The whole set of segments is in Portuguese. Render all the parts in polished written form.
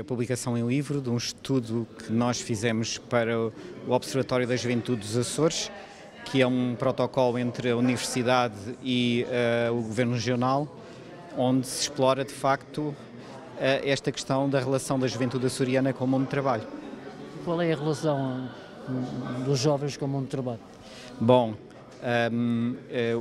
publicação em livro de um estudo que nós fizemos para o Observatório da Juventude dos Açores, que é um protocolo entre a Universidade e o Governo Regional, onde se explora de facto esta questão da relação da juventude açoriana com o mundo do trabalho. Qual é a relação dos jovens com o mundo do trabalho? Bom,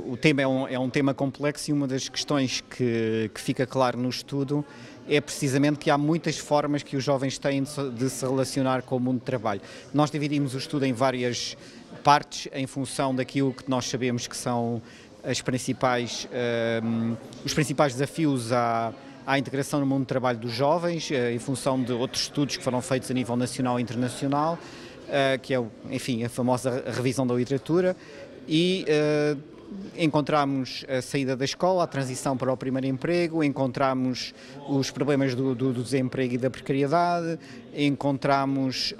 o tema é um tema complexo e uma das questões que fica claro no estudo é precisamente que há muitas formas que os jovens têm de se relacionar com o mundo do trabalho. Nós dividimos o estudo em várias partes em função daquilo que nós sabemos que são os principais desafios à integração no mundo do trabalho dos jovens, em função de outros estudos que foram feitos a nível nacional e internacional, que é, enfim, a famosa revisão da literatura, e encontramos a saída da escola, a transição para o primeiro emprego, encontramos os problemas do desemprego e da precariedade, encontramos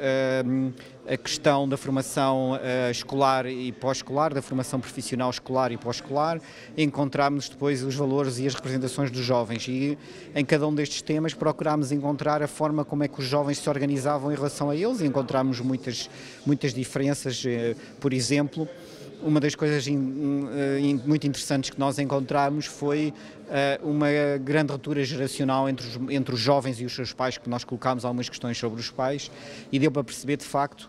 a questão da formação escolar e pós-escolar, da formação profissional escolar e pós-escolar, encontramos depois os valores e as representações dos jovens e em cada um destes temas procurámos encontrar a forma como é que os jovens se organizavam em relação a eles e encontramos muitas diferenças, por exemplo. Uma das coisas muito interessantes que nós encontramos foi uma grande ruptura geracional entre os jovens e os seus pais, que nós colocámos algumas questões sobre os pais e deu para perceber de facto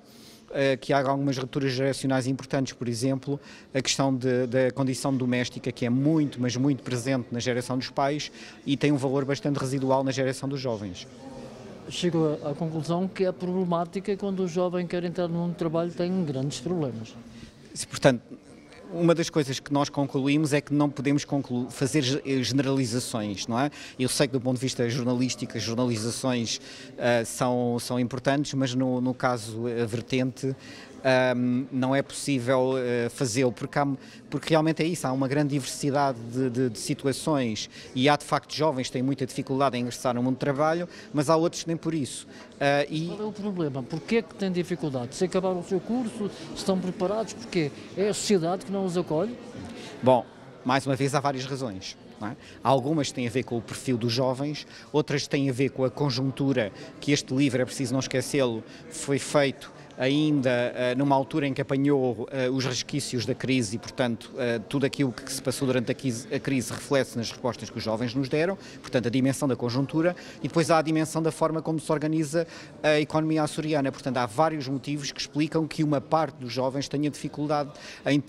que há algumas rupturas geracionais importantes, por exemplo, a questão da condição doméstica, que é muito, mas muito presente na geração dos pais e tem um valor bastante residual na geração dos jovens. Chego à conclusão que é problemática quando o jovem quer entrar no mundo do trabalho tem grandes problemas. Portanto, uma das coisas que nós concluímos é que não podemos fazer generalizações, não é? Eu sei que do ponto de vista jornalístico as generalizações são importantes, mas no caso vertente não é possível fazê-lo, porque realmente é isso, há uma grande diversidade de situações e há de facto jovens que têm muita dificuldade em ingressar no mundo do trabalho, mas há outros que nem por isso. Qual é o problema? Porquê é que têm dificuldade? Se acabaram o seu curso, estão preparados? Porquê? É a sociedade que não os acolhe? Bom, mais uma vez há várias razões. Não é? Algumas têm a ver com o perfil dos jovens, outras têm a ver com a conjuntura, que este livro, é preciso não esquecê-lo, foi feito ainda numa altura em que apanhou os resquícios da crise e, portanto, tudo aquilo que se passou durante a crise reflete-se nas respostas que os jovens nos deram, portanto, a dimensão da conjuntura e depois há a dimensão da forma como se organiza a economia açoriana. Portanto, há vários motivos que explicam que uma parte dos jovens tenha dificuldade em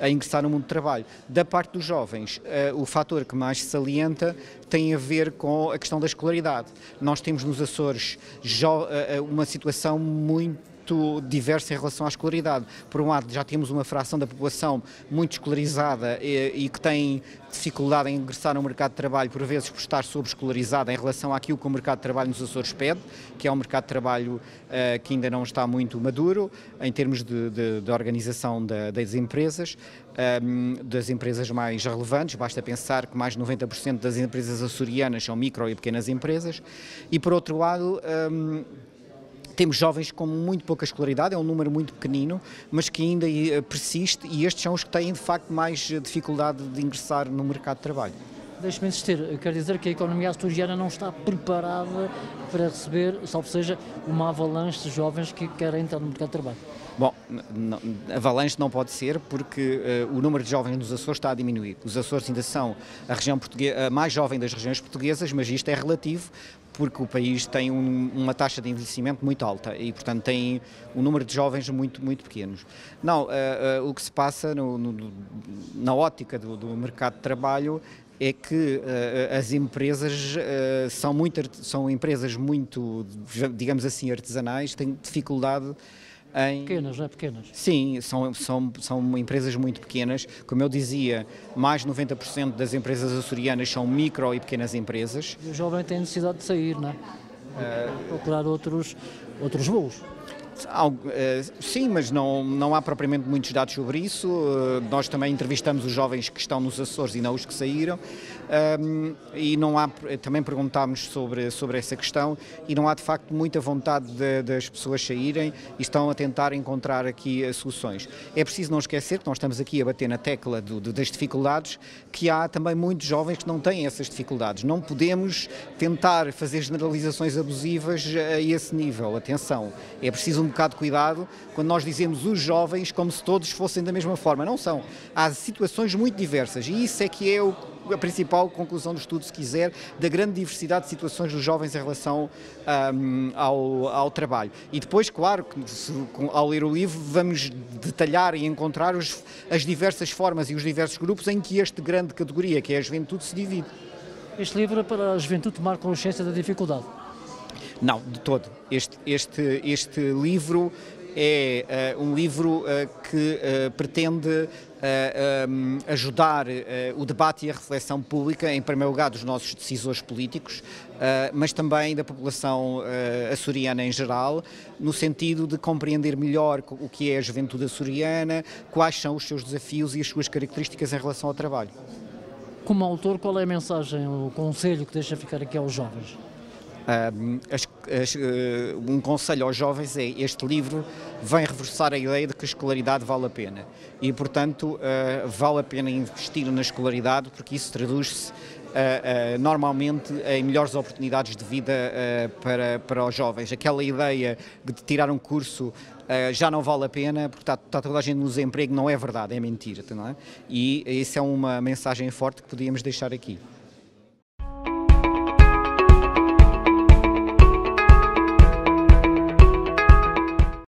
ingressar no mundo do trabalho. Da parte dos jovens, o fator que mais se salienta tem a ver com a questão da escolaridade. Nós temos nos Açores uma situação muito diversa em relação à escolaridade. Por um lado, já temos uma fração da população muito escolarizada e que tem dificuldade em ingressar no mercado de trabalho, por vezes por estar sobreescolarizada em relação àquilo que o mercado de trabalho nos Açores pede, que é um mercado de trabalho que ainda não está muito maduro em termos de organização das empresas mais relevantes. Basta pensar que mais de 90% das empresas açorianas são micro e pequenas empresas e, por outro lado, temos jovens com muito pouca escolaridade, é um número muito pequenino, mas que ainda persiste e estes são os que têm de facto mais dificuldade de ingressar no mercado de trabalho. Deixe-me insistir, quer dizer que a economia açoriana não está preparada para receber, salvo seja, uma avalanche de jovens que querem entrar no mercado de trabalho? Bom, avalanche não pode ser porque o número de jovens nos Açores está a diminuir. Os Açores ainda são a região a mais jovem das regiões portuguesas, mas isto é relativo porque o país tem uma taxa de envelhecimento muito alta e, portanto, tem um número de jovens muito pequenos. Não, o que se passa na ótica do mercado de trabalho é que as empresas são empresas muito, digamos assim, artesanais, têm dificuldade Pequenas, não é? Pequenas. Sim, são empresas muito pequenas. Como eu dizia, mais de 90% das empresas açorianas são micro e pequenas empresas. E o jovem tem necessidade de sair, não é? Procurar outros voos. Sim, mas não há propriamente muitos dados sobre isso. Nós também entrevistamos os jovens que estão nos Açores e não os que saíram. e não há, também perguntámos sobre essa questão, e não há de facto muita vontade das pessoas saírem e estão a tentar encontrar aqui soluções. É preciso não esquecer que nós estamos aqui a bater na tecla das dificuldades, que há também muitos jovens que não têm essas dificuldades. Não podemos tentar fazer generalizações abusivas a esse nível. Atenção, é preciso um bocado de cuidado quando nós dizemos os jovens como se todos fossem da mesma forma. Não são. Há situações muito diversas e isso é que é a principal conclusão do estudo, se quiser, da grande diversidade de situações dos jovens em relação ao trabalho. E depois, claro, que ao ler o livro vamos detalhar e encontrar as diversas formas e os diversos grupos em que esta grande categoria, que é a juventude, se divide. Este livro é para a juventude tomar consciência da dificuldade? Não, de todo. Este livro é um livro que pretende ajudar o debate e a reflexão pública, em primeiro lugar dos nossos decisores políticos, mas também da população açoriana em geral, no sentido de compreender melhor o que é a juventude açoriana, quais são os seus desafios e as suas características em relação ao trabalho. Como autor, qual é a mensagem, o conselho que deixa ficar aqui aos jovens? Um conselho aos jovens é: este livro vem reforçar a ideia de que a escolaridade vale a pena e, portanto, vale a pena investir na escolaridade, porque isso traduz-se normalmente em melhores oportunidades de vida para os jovens. Aquela ideia de tirar um curso já não vale a pena porque está toda a gente no desemprego, não é verdade, é mentira, não é? E isso é uma mensagem forte que podíamos deixar aqui.